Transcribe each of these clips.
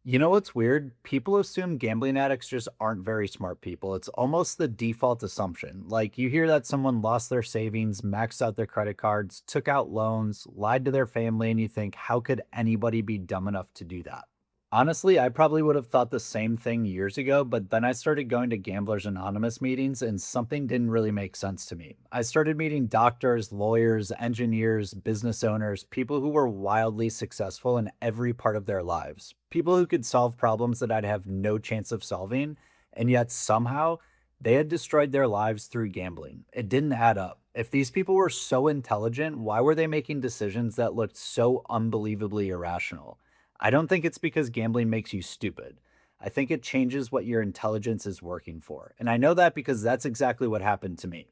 You know what's weird? People assume gambling addicts just aren't very smart people. It's almost the default assumption. Like you hear that someone lost their savings, maxed out their credit cards, took out loans, lied to their family, and you think, how could anybody be dumb enough to do that? Honestly, I probably would have thought the same thing years ago, but then I started going to Gamblers Anonymous meetings and something didn't really make sense to me. I started meeting doctors, lawyers, engineers, business owners, people who were wildly successful in every part of their lives, people who could solve problems that I'd have no chance of solving, and yet somehow they had destroyed their lives through gambling. It didn't add up. If these people were so intelligent, why were they making decisions that looked so unbelievably irrational? I don't think it's because gambling makes you stupid. I think it changes what your intelligence is working for. And I know that because that's exactly what happened to me.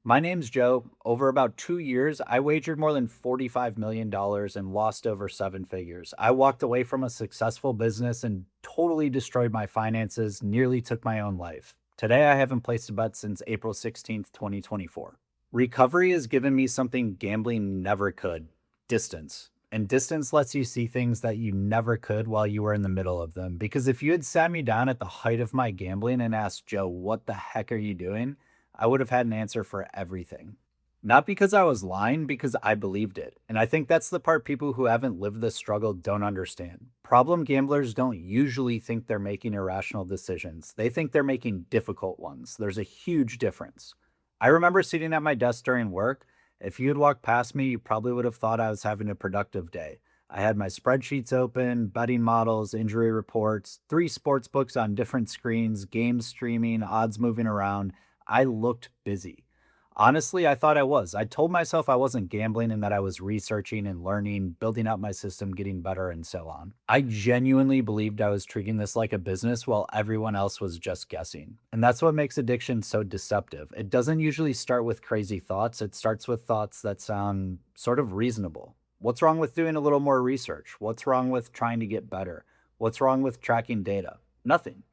My name's Joe. Over about 2 years, I wagered more than $45 million and lost over seven figures. I walked away from a successful business and totally destroyed my finances, nearly took my own life. Today, I haven't placed a bet since April 16th, 2024. Recovery has given me something gambling never could: distance. And distance lets you see things that you never could while you were in the middle of them. Because if you had sat me down at the height of my gambling and asked, Joe, what the heck are you doing? I would have had an answer for everything. Not because I was lying, because I believed it. And I think that's the part people who haven't lived this struggle don't understand. Problem gamblers don't usually think they're making irrational decisions, they think they're making difficult ones. There's a huge difference. I remember sitting at my desk during work. If you had walked past me, you probably would have thought I was having a productive day. I had my spreadsheets open, betting models, injury reports, three sports books on different screens, games streaming, odds moving around. I looked busy. Honestly, I thought I was. I told myself I wasn't gambling and that I was researching and learning, building out my system, getting better, and so on. I genuinely believed I was treating this like a business while everyone else was just guessing. And that's what makes addiction so deceptive. It doesn't usually start with crazy thoughts, it starts with thoughts that sound sort of reasonable. What's wrong with doing a little more research? What's wrong with trying to get better? What's wrong with tracking data? Nothing.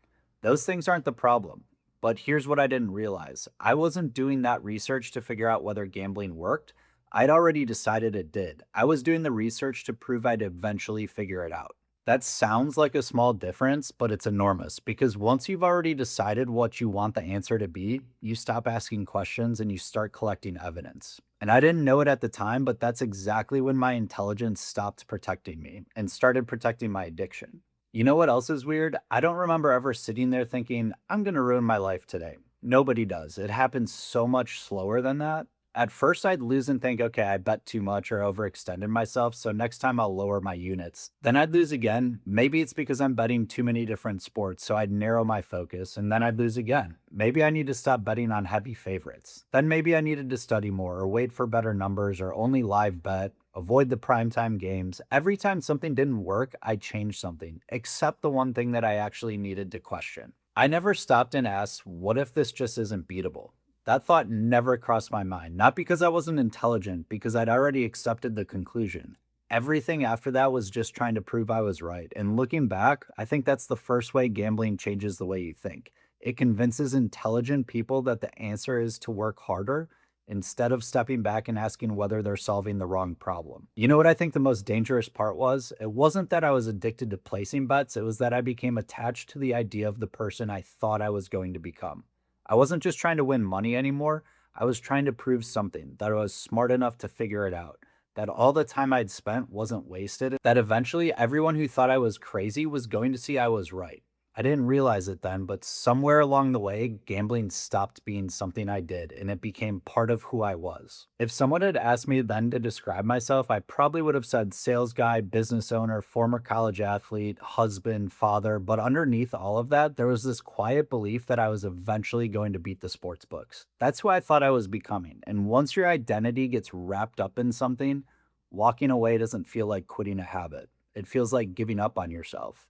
Those things aren't the problem. But here's what I didn't realize: I wasn't doing that research to figure out whether gambling worked. I'd already decided it did. I was doing the research to prove I'd eventually figure it out. That sounds like a small difference, but it's enormous because once you've already decided what you want the answer to be, you stop asking questions and you start collecting evidence. And I didn't know it at the time, but that's exactly when my intelligence stopped protecting me and started protecting my addiction. You know what else is weird? I don't remember ever sitting there thinking, I'm going to ruin my life today. Nobody does. It happens so much slower than that. At first, I'd lose and think, okay, I bet too much or overextended myself, so next time I'll lower my units. Then I'd lose again. Maybe it's because I'm betting too many different sports, so I'd narrow my focus, and then I'd lose again. Maybe I need to stop betting on heavy favorites. Then maybe I needed to study more or wait for better numbers or only live bet, avoid the primetime games. Every time something didn't work, I changed something, except the one thing that I actually needed to question. I never stopped and asked, what if this just isn't beatable? That thought never crossed my mind, not because I wasn't intelligent, because I'd already accepted the conclusion. Everything after that was just trying to prove I was right. And looking back, I think that's the first way gambling changes the way you think. It convinces intelligent people that the answer is to work harder instead of stepping back and asking whether they're solving the wrong problem. You know what I think the most dangerous part was? It wasn't that I was addicted to placing bets, it was that I became attached to the idea of the person I thought I was going to become. I wasn't just trying to win money anymore. I was trying to prove something, that I was smart enough to figure it out, that all the time I'd spent wasn't wasted, that eventually everyone who thought I was crazy was going to see I was right. I didn't realize it then, but somewhere along the way, gambling stopped being something I did and it became part of who I was. If someone had asked me then to describe myself, I probably would have said sales guy, business owner, former college athlete, husband, father. But underneath all of that, there was this quiet belief that I was eventually going to beat the sports books. That's who I thought I was becoming. And once your identity gets wrapped up in something, walking away doesn't feel like quitting a habit. It feels like giving up on yourself.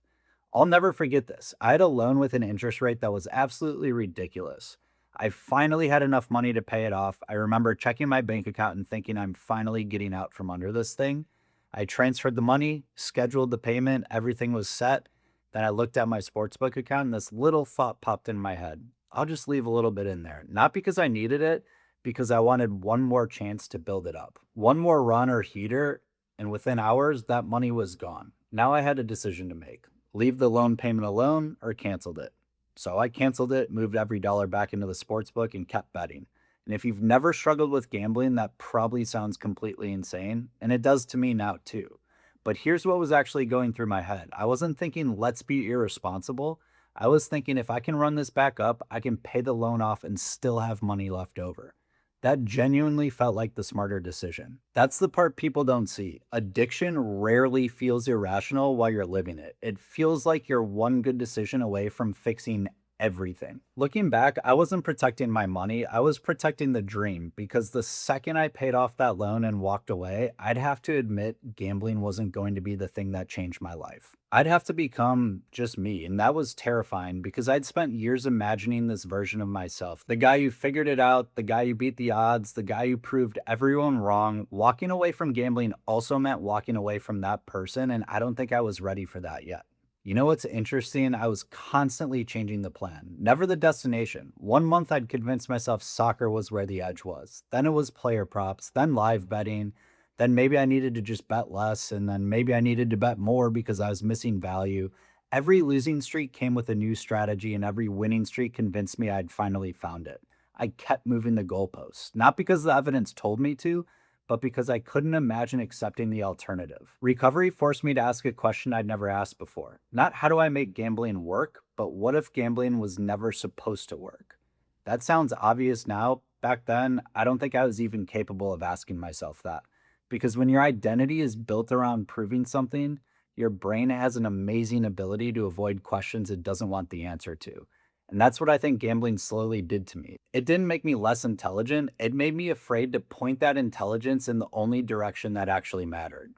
I'll never forget this. I had a loan with an interest rate that was absolutely ridiculous. I finally had enough money to pay it off. I remember checking my bank account and thinking I'm finally getting out from under this thing. I transferred the money, scheduled the payment, everything was set. Then I looked at my sportsbook account and this little thought popped in my head. I'll just leave a little bit in there. Not because I needed it, because I wanted one more chance to build it up. One more run or heater, and within hours, that money was gone. Now I had a decision to make. leave the loan payment alone, or canceled it. So I canceled it, moved every dollar back into the sports book, and kept betting. And if you've never struggled with gambling, that probably sounds completely insane. And it does to me now, too. But here's what was actually going through my head. I wasn't thinking, let's be irresponsible. I was thinking, if I can run this back up, I can pay the loan off and still have money left over. That genuinely felt like the smarter decision. That's the part people don't see. Addiction rarely feels irrational while you're living it. It feels like you're one good decision away from fixing everything. Looking back, I wasn't protecting my money, I was protecting the dream because the second I paid off that loan and walked away, I'd have to admit gambling wasn't going to be the thing that changed my life. I'd have to become just me, and that was terrifying because I'd spent years imagining this version of myself. The guy who figured it out, the guy who beat the odds, the guy who proved everyone wrong. Walking away from gambling also meant walking away from that person, and I don't think I was ready for that yet. You know what's interesting? I was constantly changing the plan, never the destination. One month I'd convince myself soccer was where the edge was. Then it was player props, then live betting. Then maybe I needed to just bet less, and then maybe I needed to bet more because I was missing value. Every losing streak came with a new strategy, and every winning streak convinced me I'd finally found it. I kept moving the goalposts, not because the evidence told me to, but because I couldn't imagine accepting the alternative. Recovery forced me to ask a question I'd never asked before. Not how do I make gambling work, but what if gambling was never supposed to work? That sounds obvious now. Back then, I don't think I was even capable of asking myself that. Because when your identity is built around proving something, your brain has an amazing ability to avoid questions it doesn't want the answer to. And that's what I think gambling slowly did to me. It didn't make me less intelligent, it made me afraid to point that intelligence in the only direction that actually mattered.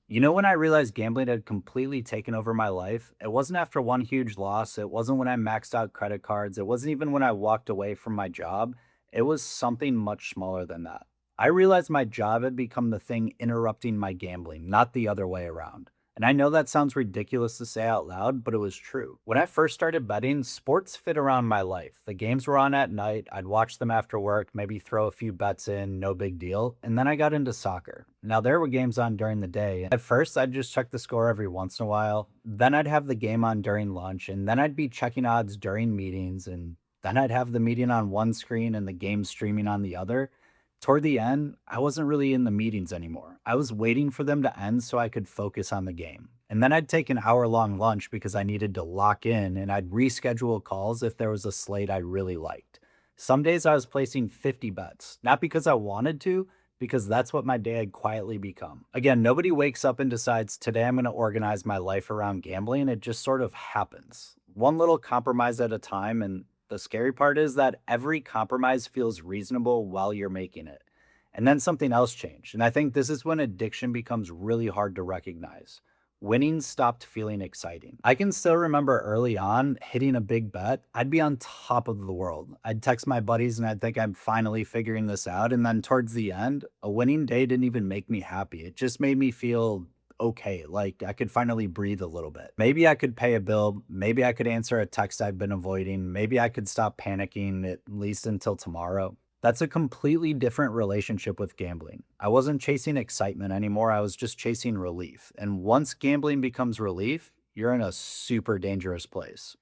You know, when I realized gambling had completely taken over my life, it wasn't after one huge loss. It wasn't when I maxed out credit cards. It wasn't even when I walked away from my job. It was something much smaller than that. I realized my job had become the thing interrupting my gambling, not the other way around. And I know that sounds ridiculous to say out loud, but it was true. When I first started betting, sports fit around my life. The games were on at night, I'd watch them after work, maybe throw a few bets in, no big deal. And then I got into soccer. Now, there were games on during the day. At first, I'd just check the score every once in a while. Then I'd have the game on during lunch, and then I'd be checking odds during meetings, and then I'd have the meeting on one screen and the game streaming on the other. Toward the end, I wasn't really in the meetings anymore. I was waiting for them to end so I could focus on the game. And then I'd take an hour-long lunch because I needed to lock in, and I'd reschedule calls if there was a slate I really liked. Some days I was placing 50 bets, not because I wanted to, because that's what my day had quietly become. Again, nobody wakes up and decides, today I'm going to organize my life around gambling. It just sort of happens. One little compromise at a time, and the scary part is that every compromise feels reasonable while you're making it. And then something else changed. And I think this is when addiction becomes really hard to recognize. Winning stopped feeling exciting. I can still remember early on hitting a big bet. I'd be on top of the world. I'd text my buddies and I'd think I'm finally figuring this out. And then towards the end, a winning day didn't even make me happy. It just made me feel okay, like I could finally breathe a little bit. Maybe I could pay a bill. Maybe I could answer a text I've been avoiding. Maybe I could stop panicking at least until tomorrow. That's a completely different relationship with gambling. I wasn't chasing excitement anymore. I was just chasing relief. And once gambling becomes relief, you're in a super dangerous place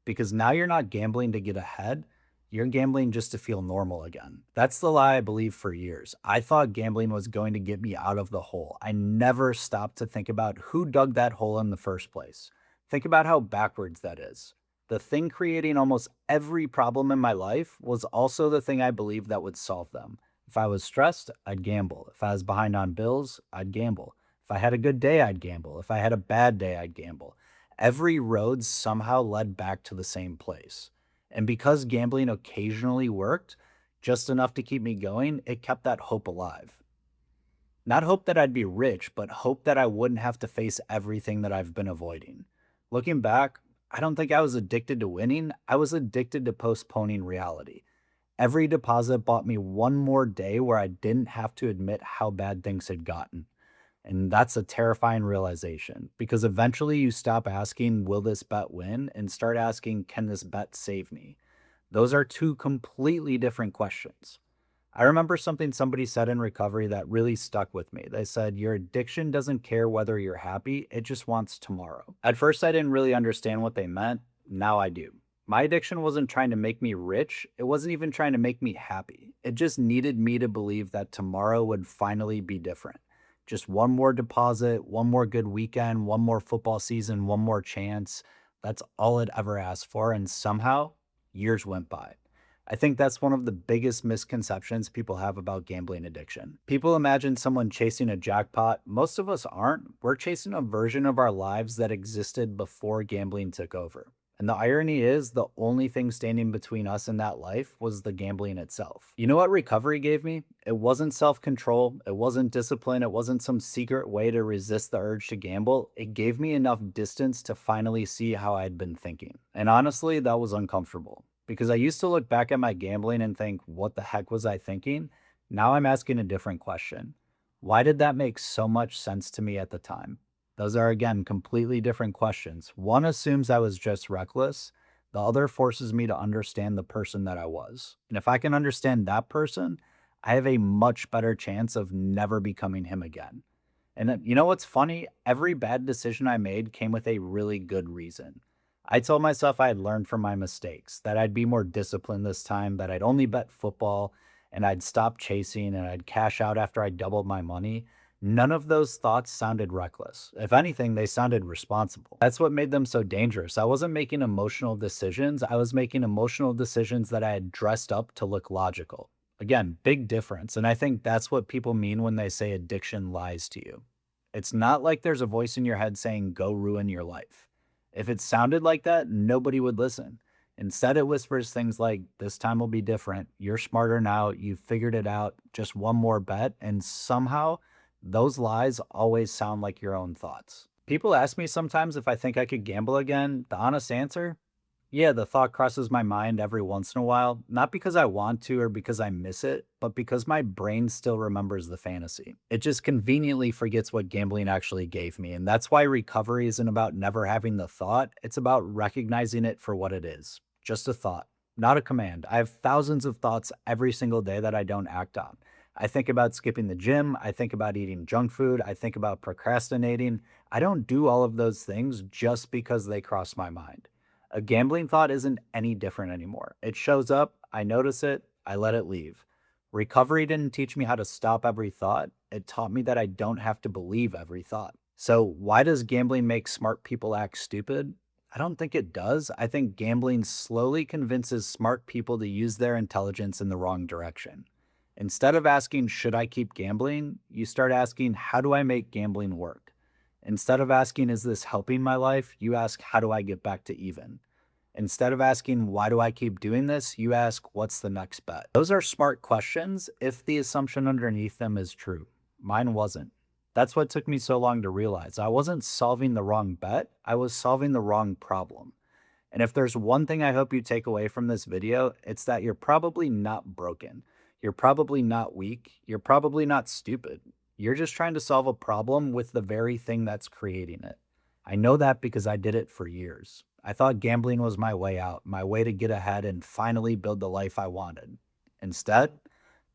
because now you're not gambling to get ahead. You're gambling just to feel normal again. That's the lie I believed for years. I thought gambling was going to get me out of the hole. I never stopped to think about who dug that hole in the first place. Think about how backwards that is. The thing creating almost every problem in my life was also the thing I believed that would solve them. If I was stressed, I'd gamble. If I was behind on bills, I'd gamble. If I had a good day, I'd gamble. If I had a bad day, I'd gamble. Every road somehow led back to the same place. And because gambling occasionally worked, just enough to keep me going, it kept that hope alive. Not hope that I'd be rich, but hope that I wouldn't have to face everything that I've been avoiding. Looking back, I don't think I was addicted to winning. I was addicted to postponing reality. Every deposit bought me one more day where I didn't have to admit how bad things had gotten. And that's a terrifying realization because eventually you stop asking, will this bet win? And start asking, can this bet save me? Those are two completely different questions. I remember something somebody said in recovery that really stuck with me. They said, "Your addiction doesn't care whether you're happy, it just wants tomorrow." At first, I didn't really understand what they meant. Now I do. My addiction wasn't trying to make me rich, it wasn't even trying to make me happy. It just needed me to believe that tomorrow would finally be different. Just one more deposit, one more good weekend, one more football season, one more chance. That's all it ever asked for. And somehow, years went by. I think that's one of the biggest misconceptions people have about gambling addiction. People imagine someone chasing a jackpot. Most of us aren't. We're chasing a version of our lives that existed before gambling took over. And the irony is, the only thing standing between us and that life was the gambling itself. You know what recovery gave me? It wasn't self control, it wasn't discipline, it wasn't some secret way to resist the urge to gamble. It gave me enough distance to finally see how I'd been thinking. And honestly, that was uncomfortable because I used to look back at my gambling and think, what the heck was I thinking? Now I'm asking a different question. Why did that make so much sense to me at the time? Those are, again, completely different questions. One assumes I was just reckless, the other forces me to understand the person that I was. And if I can understand that person, I have a much better chance of never becoming him again. And you know what's funny? Every bad decision I made came with a really good reason. I told myself I had learned from my mistakes, that I'd be more disciplined this time, that I'd only bet football, and I'd stop chasing and I'd cash out after I doubled my money. None of those thoughts sounded reckless. If anything, they sounded responsible. That's what made them so dangerous. I wasn't making emotional decisions. I was making emotional decisions that I had dressed up to look logical. Again, big difference. And I think that's what people mean when they say addiction lies to you. It's not like there's a voice in your head saying, go ruin your life. If it sounded like that, nobody would listen. Instead, it whispers things like, this time will be different. You're smarter now. You've figured it out. Just one more bet. And somehow, those lies always sound like your own thoughts. People ask me sometimes if I think I could gamble again. The honest answer, yeah, the thought crosses my mind every once in a while, not because I want to or because I miss it, but because my brain still remembers the fantasy. It just conveniently forgets what gambling actually gave me. And that's why recovery isn't about never having the thought, it's about recognizing it for what it is, just a thought, not a command. I have thousands of thoughts every single day that I don't act on. I think about skipping the gym. I think about eating junk food. I think about procrastinating. I don't do all of those things just because they cross my mind. A gambling thought isn't any different anymore. It shows up, I notice it, I let it leave. Recovery didn't teach me how to stop every thought. It taught me that I don't have to believe every thought. So, why does gambling make smart people act stupid? I don't think it does. I think gambling slowly convinces smart people to use their intelligence in the wrong direction. Instead of asking, should I keep gambling? You start asking, how do I make gambling work? Instead of asking, is this helping my life? You ask, how do I get back to even? Instead of asking, why do I keep doing this? You ask, what's the next bet? Those are smart questions if the assumption underneath them is true. Mine wasn't. That's what took me so long to realize. I wasn't solving the wrong bet, I was solving the wrong problem. And if there's one thing I hope you take away from this video, it's that you're probably not broken. You're probably not weak. You're probably not stupid. You're just trying to solve a problem with the very thing that's creating it. I know that because I did it for years. I thought gambling was my way out, my way to get ahead and finally build the life I wanted. Instead,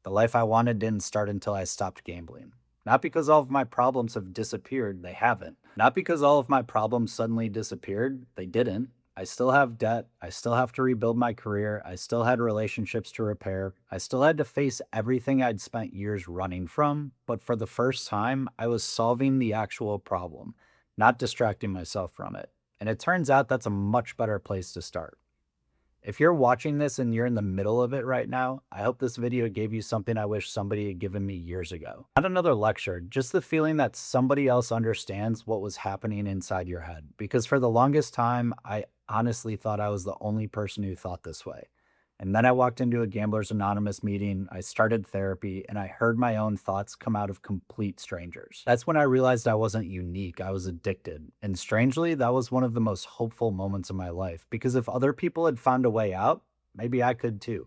the life I wanted didn't start until I stopped gambling. Not because all of my problems have disappeared, they haven't. Not because all of my problems suddenly disappeared, they didn't. I still have debt. I still have to rebuild my career. I still had relationships to repair. I still had to face everything I'd spent years running from. But for the first time, I was solving the actual problem, not distracting myself from it. And it turns out that's a much better place to start. If you're watching this and you're in the middle of it right now, I hope this video gave you something I wish somebody had given me years ago. Not another lecture, just the feeling that somebody else understands what was happening inside your head. Because for the longest time, I honestly thought I was the only person who thought this way. And then I walked into a Gamblers Anonymous meeting, I started therapy, and I heard my own thoughts come out of complete strangers. That's when I realized I wasn't unique, I was addicted. And strangely, that was one of the most hopeful moments of my life, because if other people had found a way out, maybe I could too.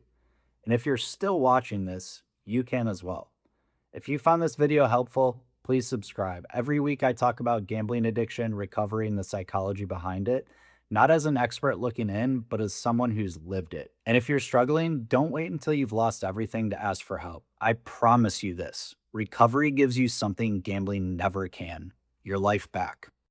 And if you're still watching this, you can as well. If you found this video helpful, please subscribe. Every week I talk about gambling addiction, recovery, and the psychology behind it. not as an expert looking in, but as someone who's lived it. And if you're struggling, don't wait until you've lost everything to ask for help. I promise you this: recovery gives you something gambling never can: your life back.